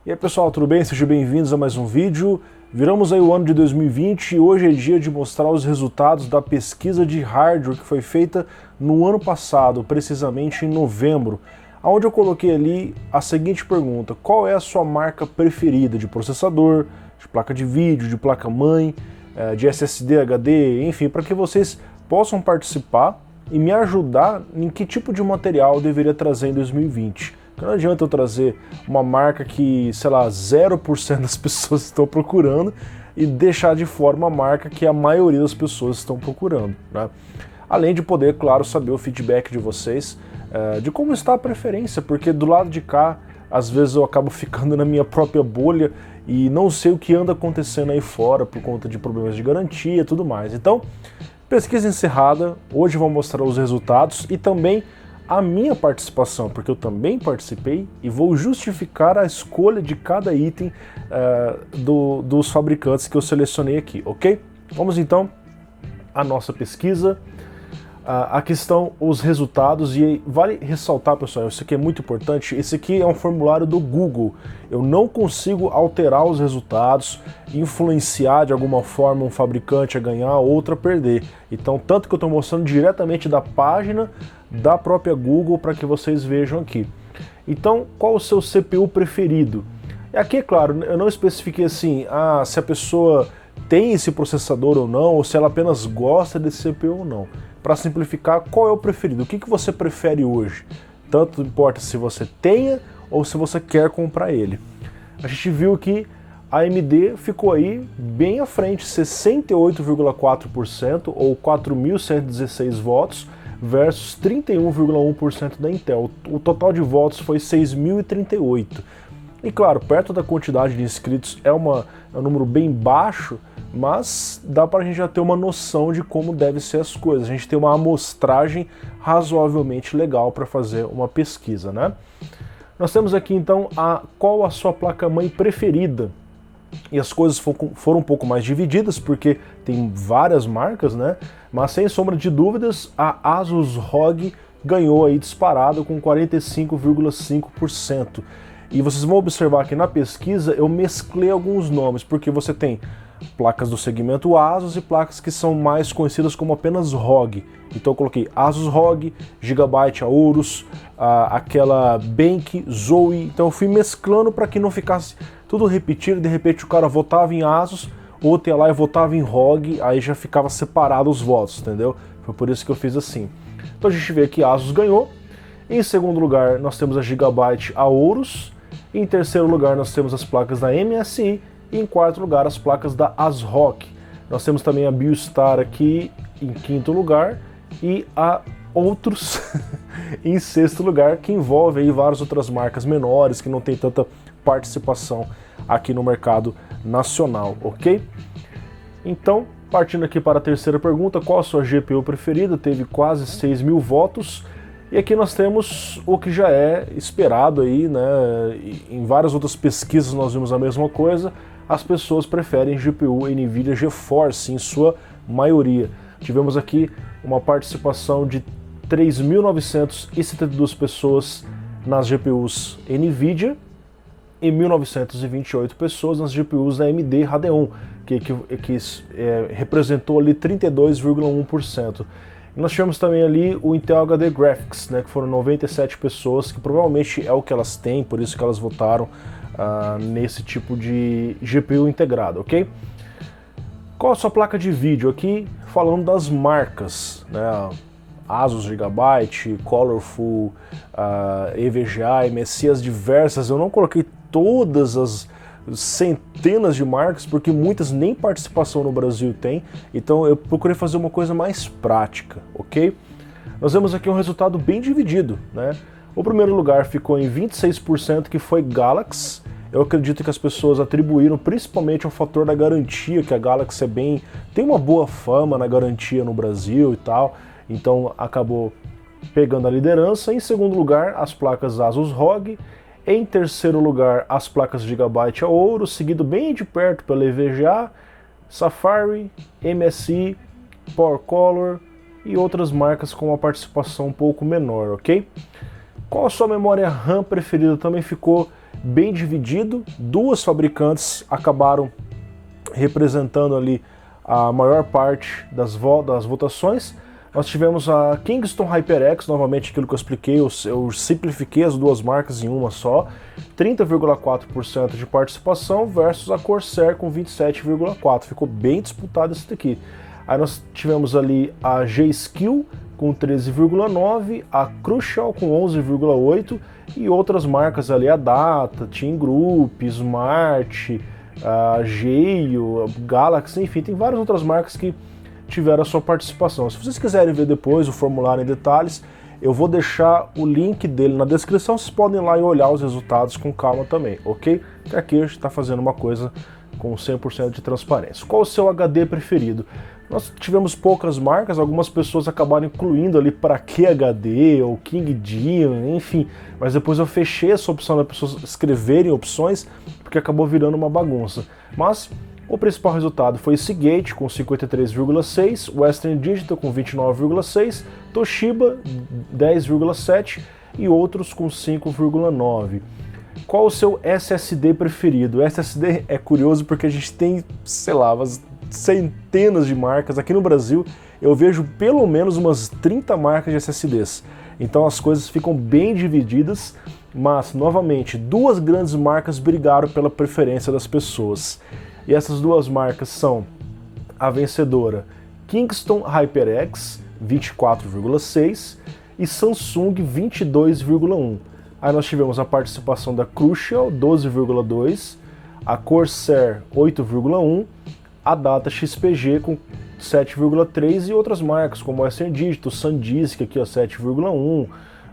E aí pessoal, tudo bem? Sejam bem-vindos a mais um vídeo. Viramos aí o ano de 2020 e hoje é dia de mostrar os resultados da pesquisa de hardware que foi feita no ano passado, precisamente em novembro, onde eu coloquei ali a seguinte pergunta: qual é a sua marca preferida de processador, de placa de vídeo, de placa-mãe, de SSD, HD, enfim, para que vocês possam participar e me ajudar em que tipo de material eu deveria trazer em 2020. Não adianta eu trazer uma marca que, sei lá, 0% das pessoas estão procurando e deixar de fora uma marca que a maioria das pessoas estão procurando, né? Além de poder, claro, saber o feedback de vocês, de como está a preferência, porque do lado de cá, às vezes eu acabo ficando na minha própria bolha e não sei o que anda acontecendo aí fora por conta de problemas de garantia e tudo mais. Então, pesquisa encerrada, hoje vou mostrar os resultados e também a minha participação, porque eu também participei e vou justificar a escolha de cada item dos fabricantes que eu selecionei aqui, ok? Vamos então à nossa pesquisa. Aqui estão os resultados e vale ressaltar, pessoal, isso aqui é muito importante, esse aqui é um formulário do Google. Eu não consigo alterar os resultados, influenciar de alguma forma um fabricante a ganhar, outro a perder. Então, tanto que eu estou mostrando diretamente da página da própria Google para que vocês vejam aqui. Então, qual o seu CPU preferido? Aqui, é claro, eu não especifiquei assim, se a pessoa tem esse processador ou não, ou se ela apenas gosta desse CPU ou não. Para simplificar, qual é o preferido? O que você prefere hoje? Tanto importa se você tenha ou se você quer comprar ele. A gente viu que a AMD ficou aí bem à frente, 68,4% ou 4.116 votos versus 31,1% da Intel. O total de votos foi 6.038. E claro, perto da quantidade de inscritos é um número bem baixo, mas dá para a gente já ter uma noção de como devem ser as coisas. A gente tem uma amostragem razoavelmente legal para fazer uma pesquisa, né? Nós temos aqui então qual a sua placa-mãe preferida. E as coisas foram um pouco mais divididas, porque tem várias marcas, né? Mas sem sombra de dúvidas, a Asus ROG ganhou aí disparado com 45,5%. E vocês vão observar que na pesquisa eu mesclei alguns nomes, porque você tem placas do segmento Asus e placas que são mais conhecidas como apenas ROG. Então eu coloquei Asus ROG, Gigabyte Aorus, aquela Benq, Zoe. Então eu fui mesclando para que não ficasse tudo repetido, de repente o cara votava em Asus, outro ia lá e votava em ROG, aí já ficava separado os votos, entendeu? Foi por isso que eu fiz assim. Então a gente vê que a Asus ganhou. Em segundo lugar nós temos a Gigabyte Aorus. Em terceiro lugar nós temos as placas da MSI. E em quarto lugar as placas da ASRock. Nós temos também a Biostar aqui em quinto lugar e a outros em sexto lugar, que envolve aí várias outras marcas menores que não tem tanta participação aqui no mercado nacional, ok? Então, partindo aqui para a terceira pergunta, qual a sua GPU preferida? Teve quase 6.000 votos. E aqui nós temos o que já é esperado aí, né? Em várias outras pesquisas nós vimos a mesma coisa. As pessoas preferem GPU NVIDIA GeForce em sua maioria. Tivemos aqui uma participação de 3.972 pessoas nas GPUs NVIDIA e 1.928 pessoas nas GPUs da AMD Radeon, que representou ali 32,1%. Nós tivemos também ali o Intel HD Graphics, né, que foram 97 pessoas, que provavelmente é o que elas têm, por isso que elas votaram nesse tipo de GPU integrado, ok? Qual a sua placa de vídeo? Aqui falando das marcas, né? Asus, Gigabyte, Colorful, EVGA, MSI, as diversas. Eu não coloquei todas as centenas de marcas, porque muitas nem participação no Brasil tem, então eu procurei fazer uma coisa mais prática, ok? Nós vemos aqui um resultado bem dividido, né? O primeiro lugar ficou em 26%, que foi Galaxy. Eu acredito que as pessoas atribuíram principalmente ao fator da garantia, que a Galaxy tem uma boa fama na garantia no Brasil e tal, então acabou pegando a liderança. Em segundo lugar, as placas Asus ROG. Em terceiro lugar, as placas Gigabyte Aorus, seguido bem de perto pela EVGA, Safari, MSI, PowerColor e outras marcas com uma participação um pouco menor, ok? Qual a sua memória RAM preferida? Também ficou bem dividido, duas fabricantes acabaram representando ali a maior parte das votações. Nós tivemos a Kingston HyperX, novamente aquilo que eu expliquei, eu simplifiquei as duas marcas em uma só, 30,4% de participação versus a Corsair com 27,4%, ficou bem disputado esse daqui. Aí nós tivemos ali a G-Skill com 13,9%, a Crucial com 11,8% e outras marcas ali, a Data, Team Group, Smart, a Geio, a Galaxy, enfim, tem várias outras marcas que tiveram a sua participação. Se vocês quiserem ver depois o formulário em detalhes, eu vou deixar o link dele na descrição, vocês podem ir lá e olhar os resultados com calma também, ok? Que aqui a gente está fazendo uma coisa com 100% de transparência. Qual o seu HD preferido? Nós tivemos poucas marcas, algumas pessoas acabaram incluindo ali para que HD ou King Diamond, enfim, mas depois eu fechei essa opção das pessoas escreverem opções, porque acabou virando uma bagunça. Mas o principal resultado foi Seagate com 53,6%, Western Digital com 29,6%, Toshiba 10,7% e outros com 5,9%. Qual o seu SSD preferido? O SSD é curioso porque a gente tem, sei lá, umas centenas de marcas. Aqui no Brasil eu vejo pelo menos umas 30 marcas de SSDs. Então as coisas ficam bem divididas, mas novamente duas grandes marcas brigaram pela preferência das pessoas. E essas duas marcas são a vencedora Kingston HyperX 24,6% e Samsung 22,1%. Aí nós tivemos a participação da Crucial 12,2%, a Corsair 8,1%, a Data XPG com 7,3% e outras marcas como a Western Digital, SanDisk aqui ó, 7,1%,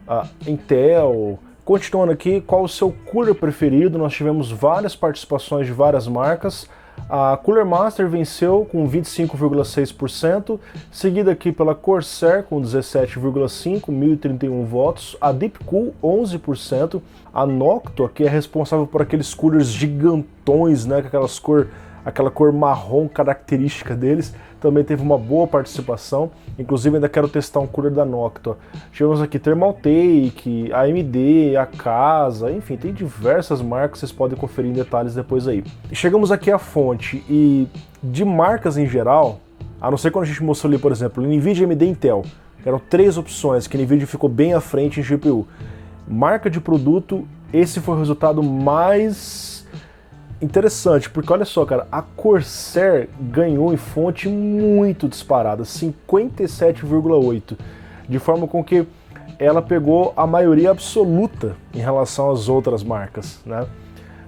a Intel. Continuando aqui, qual o seu cooler preferido? Nós tivemos várias participações de várias marcas. A Cooler Master venceu com 25,6%, seguida aqui pela Corsair com 17,5%, 1.031 votos, a Deepcool 11%, a Noctua, que é responsável por aqueles coolers gigantões, né, com aquela cor marrom característica deles, também teve uma boa participação. Inclusive ainda quero testar um cooler da Noctua. Tivemos aqui Thermaltake, AMD, a Casa, enfim, tem diversas marcas, vocês podem conferir em detalhes depois aí. E chegamos aqui à fonte, e de marcas em geral, a não ser quando a gente mostrou ali, por exemplo, NVIDIA, AMD e Intel, que eram três opções, que a NVIDIA ficou bem à frente em GPU. Marca de produto, esse foi o resultado mais interessante, porque olha só, cara, a Corsair ganhou em fonte muito disparada, 57,8%, de forma com que ela pegou a maioria absoluta em relação às outras marcas, né?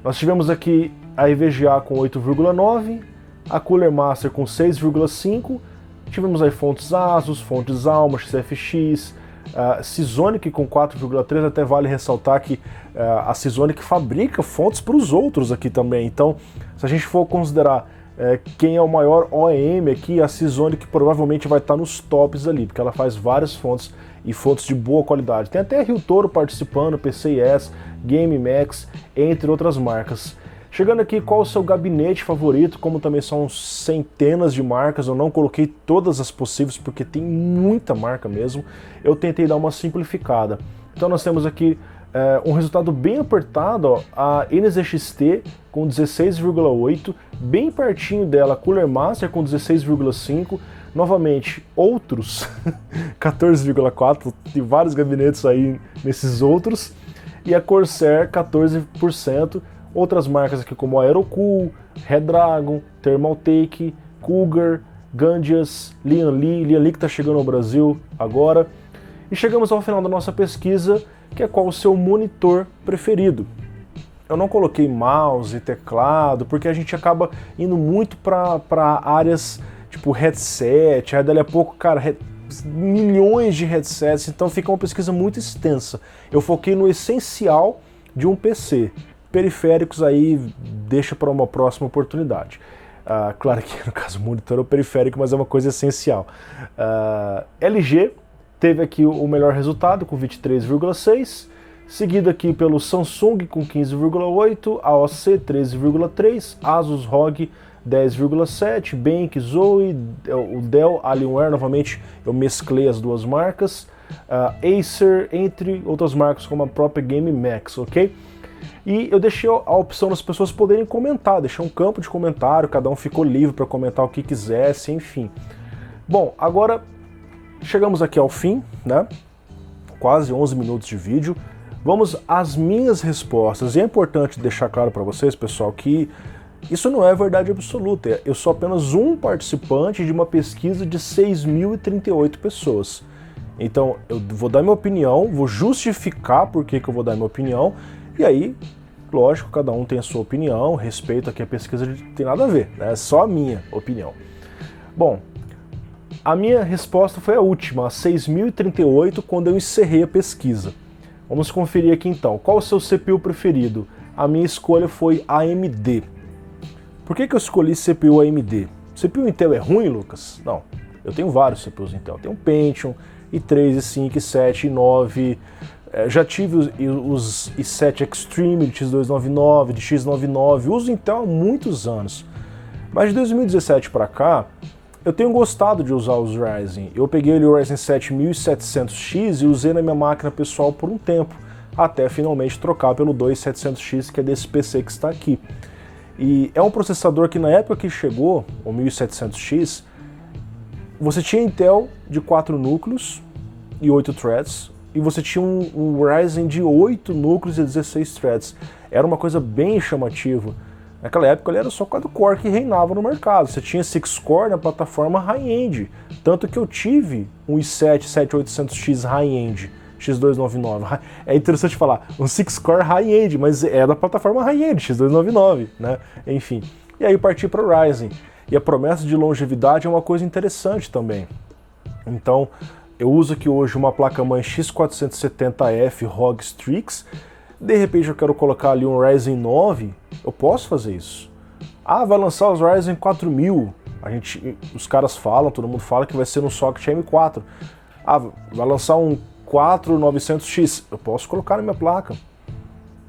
Nós tivemos aqui a EVGA com 8,9%, a Cooler Master com 6,5%, tivemos aí fontes Asus, fontes Alma, XFX, Seasonic com 4,3%, até vale ressaltar que a Seasonic fabrica fontes para os outros aqui também, então se a gente for considerar quem é o maior OEM aqui, a Seasonic provavelmente vai estar nos tops ali, porque ela faz várias fontes e fontes de boa qualidade. Tem até Rio Toro participando, PCIS, GameMax, entre outras marcas. Chegando aqui, qual o seu gabinete favorito? Como também são centenas de marcas, eu não coloquei todas as possíveis porque tem muita marca mesmo, eu tentei dar uma simplificada. Então nós temos aqui um resultado bem apertado, ó, a NZXT com 16,8%, bem pertinho dela a Cooler Master com 16,5%, novamente outros 14,4%, tem vários gabinetes aí nesses outros, e a Corsair 14%, outras marcas aqui como a Aerocool, Redragon, Thermaltake, Cougar, Gandias, Lianli que está chegando ao Brasil agora. E chegamos ao final da nossa pesquisa, que é qual o seu monitor preferido. Eu não coloquei mouse e teclado, porque a gente acaba indo muito para áreas tipo headset, aí dali a pouco, cara, milhões de headsets, então fica uma pesquisa muito extensa. Eu foquei no essencial de um PC. Periféricos aí deixa para uma próxima oportunidade. Claro que no caso o monitor é o periférico, mas é uma coisa essencial. LG teve aqui o melhor resultado com 23,6%, seguido aqui pelo Samsung com 15,8%, AOC 13,3%, Asus ROG 10,7%, Bank, Zoe, o Dell, Alienware, novamente eu mesclei as duas marcas, Acer, entre outras marcas como a própria GameMax, ok? E eu deixei a opção das pessoas poderem comentar, deixei um campo de comentário, cada um ficou livre para comentar o que quisesse, enfim. Bom, agora chegamos aqui ao fim, né? Quase 11 minutos de vídeo. Vamos às minhas respostas. E é importante deixar claro para vocês, pessoal, que isso não é verdade absoluta. Eu sou apenas um participante de uma pesquisa de 6.038 pessoas. Então, eu vou dar minha opinião, vou justificar por que eu vou dar minha opinião, e aí, lógico, cada um tem a sua opinião, respeito aqui a pesquisa, não tem nada a ver, né? É só a minha opinião. Bom, a minha resposta foi a última, a 6.038, quando eu encerrei a pesquisa. Vamos conferir aqui então. Qual o seu CPU preferido? A minha escolha foi AMD. Por que eu escolhi CPU AMD? CPU Intel é ruim, Lucas? Não. Eu tenho vários CPUs Intel. Eu tenho Pentium, i3, i5, i7, i9. Já tive os i7 Extreme de X299, de X99. Uso Intel há muitos anos. Mas de 2017 para cá, eu tenho gostado de usar os Ryzen. Eu peguei o Ryzen 7 1700X e usei na minha máquina pessoal por um tempo, até finalmente trocar pelo 2700X, que é desse PC que está aqui. E é um processador que na época que chegou, o 1700X, você tinha Intel de 4 núcleos e 8 threads, e você tinha um Ryzen de 8 núcleos e 16 threads. Era uma coisa bem chamativa. Naquela época ele era só 4-core que reinava no mercado. Você tinha 6-core na plataforma high-end. Tanto que eu tive um i7 7800X high-end, X299. É interessante falar, um 6-core high-end, mas é da plataforma high-end, X299, né? Enfim. E aí eu parti para o Ryzen. E a promessa de longevidade é uma coisa interessante também. Então, eu uso aqui hoje uma placa-mãe X470F ROG Strix. De repente eu quero colocar ali um Ryzen 9, eu posso fazer isso. Ah, vai lançar os Ryzen 4000. Os caras falam, todo mundo fala que vai ser no socket M4. Ah, vai lançar um 4900X. Eu posso colocar na minha placa.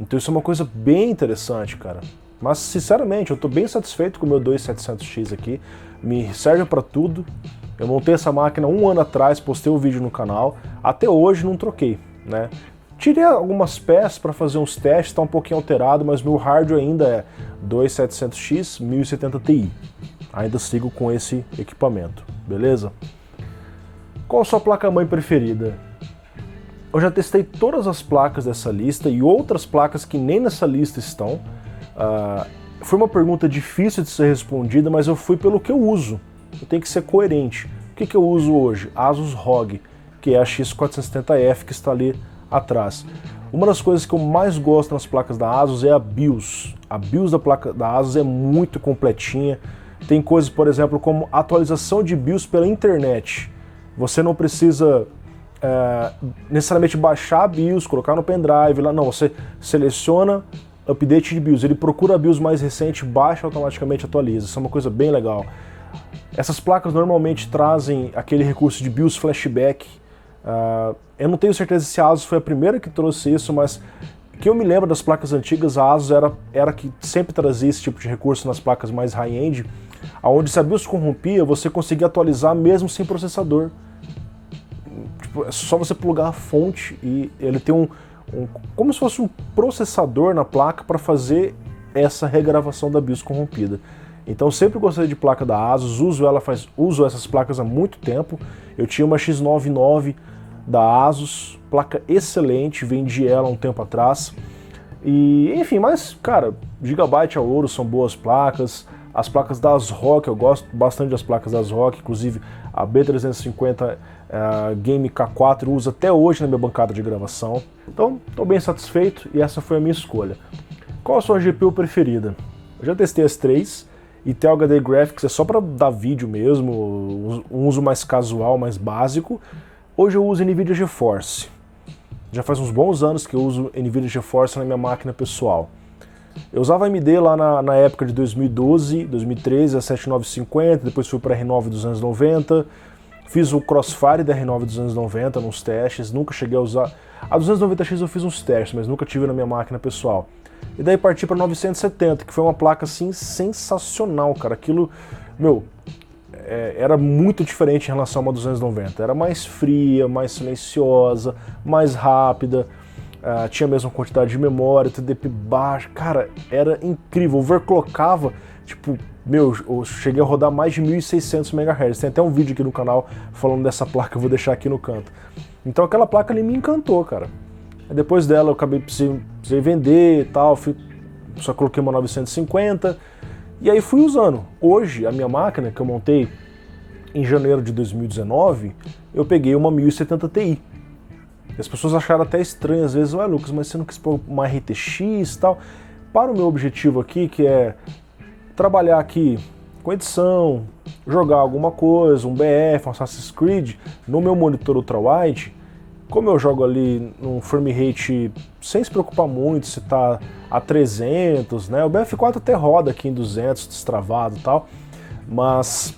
Então isso é uma coisa bem interessante, cara. Mas, sinceramente, eu estou bem satisfeito com o meu 2700X aqui. Me serve para tudo. Eu montei essa máquina um ano atrás, postei o vídeo no canal. Até hoje não troquei, né? Tirei algumas peças para fazer uns testes, está um pouquinho alterado, mas meu hardware ainda é 2700X 1070 Ti. Ainda sigo com esse equipamento, beleza? Qual a sua placa-mãe preferida? Eu já testei todas as placas dessa lista e outras placas que nem nessa lista estão. Foi uma pergunta difícil de ser respondida, mas eu fui pelo que eu uso. Eu tenho que ser coerente. O que eu uso hoje? Asus ROG, que é a X470F que está ali atrás. Uma das coisas que eu mais gosto nas placas da Asus é a BIOS. A BIOS da placa da Asus é muito completinha. Tem coisas, por exemplo, como atualização de BIOS pela internet. Você não precisa necessariamente baixar a BIOS, colocar no pendrive, lá não, você seleciona update de BIOS, ele procura a BIOS mais recente, baixa automaticamente, atualiza. Isso é uma coisa bem legal. Essas placas normalmente trazem aquele recurso de BIOS flashback. Eu não tenho certeza se a Asus foi a primeira que trouxe isso, mas que eu me lembro das placas antigas, a Asus era que sempre trazia esse tipo de recurso nas placas mais high-end, onde se a BIOS corrompia, você conseguia atualizar mesmo sem processador. Tipo, é só você plugar a fonte e ele tem como se fosse um processador na placa para fazer essa regravação da BIOS corrompida. Então sempre gostei de placa da Asus, uso essas placas há muito tempo. Eu tinha uma X99 da Asus, placa excelente, vendi ela há um tempo atrás. E enfim, mas cara, Gigabyte a ouro, são boas placas. As placas da ASRock, eu gosto bastante das placas da ASRock, inclusive a B350 Game K4 eu uso até hoje na minha bancada de gravação. Então, estou bem satisfeito e essa foi a minha escolha. Qual a sua GPU preferida? Eu já testei as três. Intel HD Graphics é só para dar vídeo mesmo, um uso mais casual, mais básico. Hoje eu uso NVIDIA GeForce. Já faz uns bons anos que eu uso NVIDIA GeForce na minha máquina pessoal. Eu usava AMD lá na época de 2012, 2013, a 7950, depois fui para a R9 290, fiz o Crossfire da R9 290 nos testes, nunca cheguei a usar. A 290X eu fiz uns testes, mas nunca tive na minha máquina pessoal. E daí parti para 970, que foi uma placa assim sensacional, cara. Aquilo, era muito diferente em relação a uma 290. Era mais fria, mais silenciosa, mais rápida. tinha a mesma quantidade de memória, TDP baixo, cara, era incrível, overclockava, tipo, meu, eu cheguei a rodar mais de 1.600 MHz, tem até um vídeo aqui no canal falando dessa placa, eu vou deixar aqui no canto. Então aquela placa ali me encantou, cara. Depois dela eu precisei vender e tal, só coloquei uma 950, e aí fui usando. Hoje, a minha máquina que eu montei em janeiro de 2019, eu peguei uma 1070 Ti. As pessoas acharam até estranho às vezes, ué Lucas, mas você não quis pôr uma RTX e tal? Para o meu objetivo aqui, que é trabalhar aqui com edição, jogar alguma coisa, um BF, um Assassin's Creed, no meu monitor ultrawide, como eu jogo ali num frame rate sem se preocupar muito se tá a 300, né? O BF4 até roda aqui em 200, destravado e tal, mas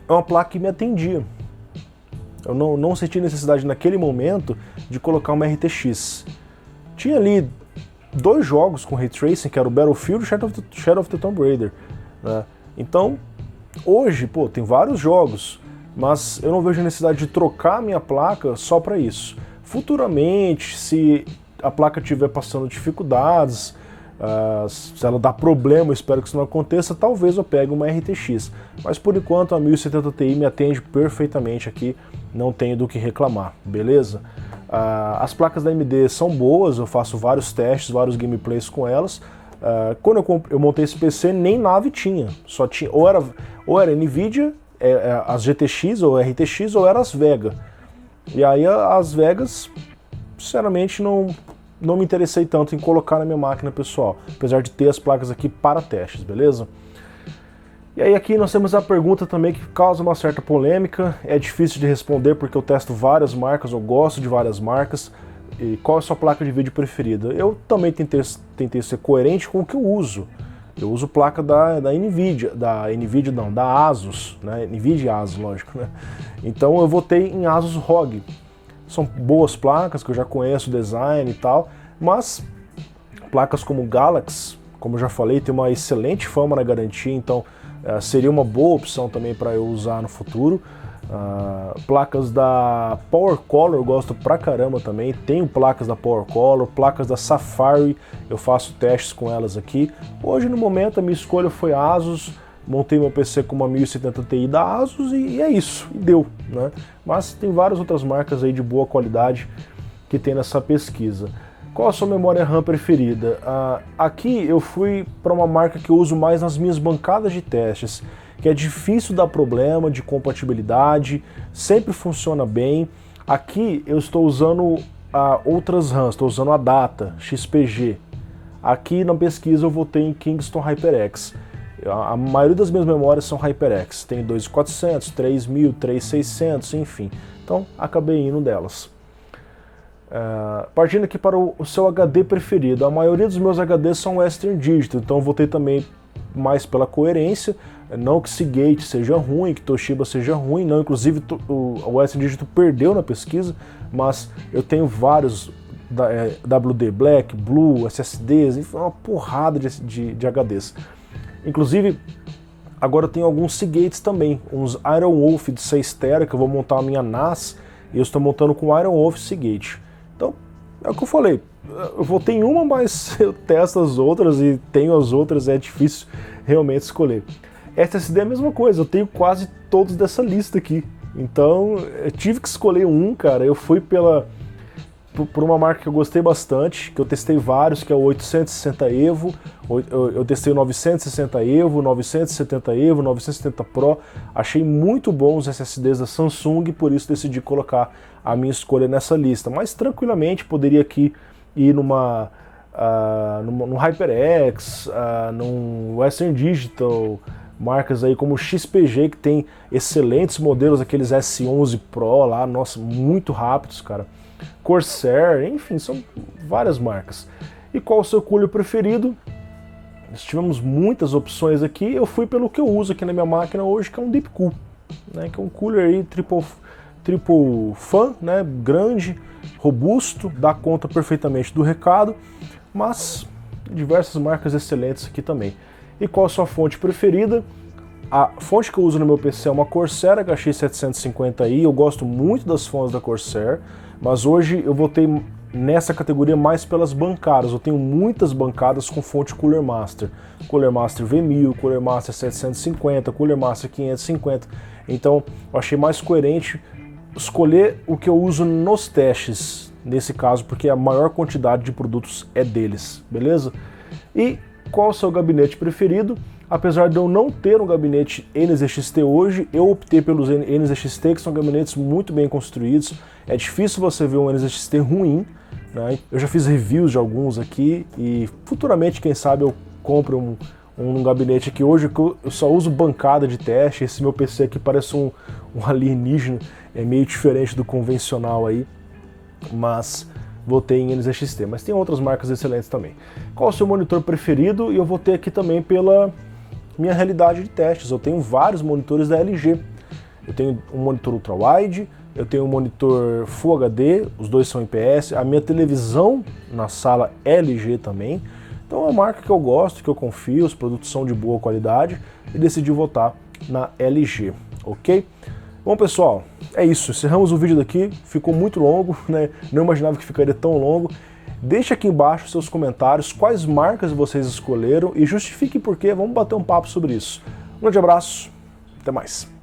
é uma placa que me atendia. Eu não senti necessidade naquele momento de colocar uma RTX. Tinha ali 2 jogos com Ray Tracing, que era o Battlefield e Shadow of the Tomb Raider, né? Então, hoje, pô, tem vários jogos, mas eu não vejo necessidade de trocar a minha placa só para isso. Futuramente, se a placa estiver passando dificuldades, se ela dá problema, eu espero que isso não aconteça, talvez eu pegue uma RTX. Mas por enquanto a 1070 Ti me atende perfeitamente aqui, não tenho do que reclamar, beleza? As placas da AMD são boas, eu faço vários testes, vários gameplays com elas. Quando eu montei esse PC, nem nave tinha, só tinha ou era Nvidia, as GTX ou RTX, ou era as Vega. E aí as Vegas, sinceramente, não me interessei tanto em colocar na minha máquina pessoal, apesar de ter as placas aqui para testes, beleza? E aí aqui nós temos a pergunta também que causa uma certa polêmica, é difícil de responder porque eu testo várias marcas, eu gosto de várias marcas. E qual é a sua placa de vídeo preferida? Eu também tentei ser coerente com o que eu uso. Eu uso placa da Nvidia, da Asus, né? Nvidia e Asus, lógico, né? Então eu votei em Asus ROG. São boas placas, que eu já conheço o design e tal, mas placas como Galaxy, como eu já falei, tem uma excelente fama na garantia, então seria uma boa opção também para eu usar no futuro. Placas da PowerColor eu gosto pra caramba também, tenho placas da PowerColor, placas da Safari, eu faço testes com elas aqui. Hoje no momento a minha escolha foi a Asus, montei meu PC com uma 1070 Ti da Asus e é isso, e deu, né? Mas tem várias outras marcas aí de boa qualidade que tem nessa pesquisa. Qual a sua memória RAM preferida? Aqui eu fui para uma marca que eu uso mais nas minhas bancadas de testes, que é difícil dar problema de compatibilidade, sempre funciona bem. Aqui eu estou usando outras RAMs, estou usando a Data, XPG. Aqui na pesquisa eu votei em Kingston HyperX. A maioria das minhas memórias são HyperX, tem 2400, 3000, 3600, enfim. Então acabei indo delas. Partindo aqui para o seu HD preferido, a maioria dos meus HDs são Western Digital, então eu votei também mais pela coerência, não que Seagate seja ruim, que Toshiba seja ruim, não, inclusive o Western Digital perdeu na pesquisa, mas eu tenho vários WD Black, Blue, SSDs, enfim, uma porrada de HDs. Inclusive, agora eu tenho alguns Seagates também, uns Iron Wolf de 6 TB, que eu vou montar a minha NAS, e eu estou montando com Iron Wolf Seagate. Então, é o que eu falei, eu votei em uma, mas eu testo as outras e tenho as outras, é difícil realmente escolher. SSD é a mesma coisa, eu tenho quase todos dessa lista aqui. Então, eu tive que escolher um, cara, eu fui por uma marca que eu gostei bastante, que eu testei vários, que é o 860 EVO, eu testei o 960 EVO, 970 EVO, 970 Pro, achei muito bons os SSDs da Samsung, por isso decidi colocar a minha escolha nessa lista, mas tranquilamente poderia aqui ir num HyperX, num Western Digital, marcas aí como XPG, que tem excelentes modelos, aqueles S11 Pro lá, nossa, muito rápidos, cara. Corsair, enfim, são várias marcas. E qual o seu cooler preferido? Nós tivemos muitas opções aqui, eu fui pelo que eu uso aqui na minha máquina hoje, que é um Deepcool, né, que é um cooler aí triple fan, né, grande, robusto, dá conta perfeitamente do recado, mas diversas marcas excelentes aqui também. E qual a sua fonte preferida? A fonte que eu uso no meu PC é uma Corsair HX750i, eu gosto muito das fontes da Corsair, mas hoje eu votei nessa categoria mais pelas bancadas. Eu tenho muitas bancadas com fonte Cooler Master. Cooler Master V1000, Cooler Master 750, Cooler Master 550. Então eu achei mais coerente escolher o que eu uso nos testes, nesse caso, porque a maior quantidade de produtos é deles, beleza? E qual o seu gabinete preferido? Apesar de eu não ter um gabinete NZXT hoje, eu optei pelos NZXT, que são gabinetes muito bem construídos. É difícil você ver um NZXT ruim, né? Eu já fiz reviews de alguns aqui e futuramente, quem sabe, eu compre um gabinete aqui. Hoje eu só uso bancada de teste. Esse meu PC aqui parece um alienígena, é meio diferente do convencional aí, mas votei em NZXT, mas tem outras marcas excelentes também. Qual o seu monitor preferido? E eu votei aqui também pela minha realidade de testes. Eu tenho vários monitores da LG. Eu tenho um monitor ultra-wide, eu tenho um monitor Full HD, os dois são IPS, a minha televisão na sala LG também. Então é uma marca que eu gosto, que eu confio, os produtos são de boa qualidade e decidi votar na LG, ok? Bom, pessoal, é isso. Encerramos o vídeo daqui, ficou muito longo, né? Não imaginava que ficaria tão longo. Deixe aqui embaixo seus comentários, quais marcas vocês escolheram e justifique por quê. Vamos bater um papo sobre isso. Um grande abraço, até mais.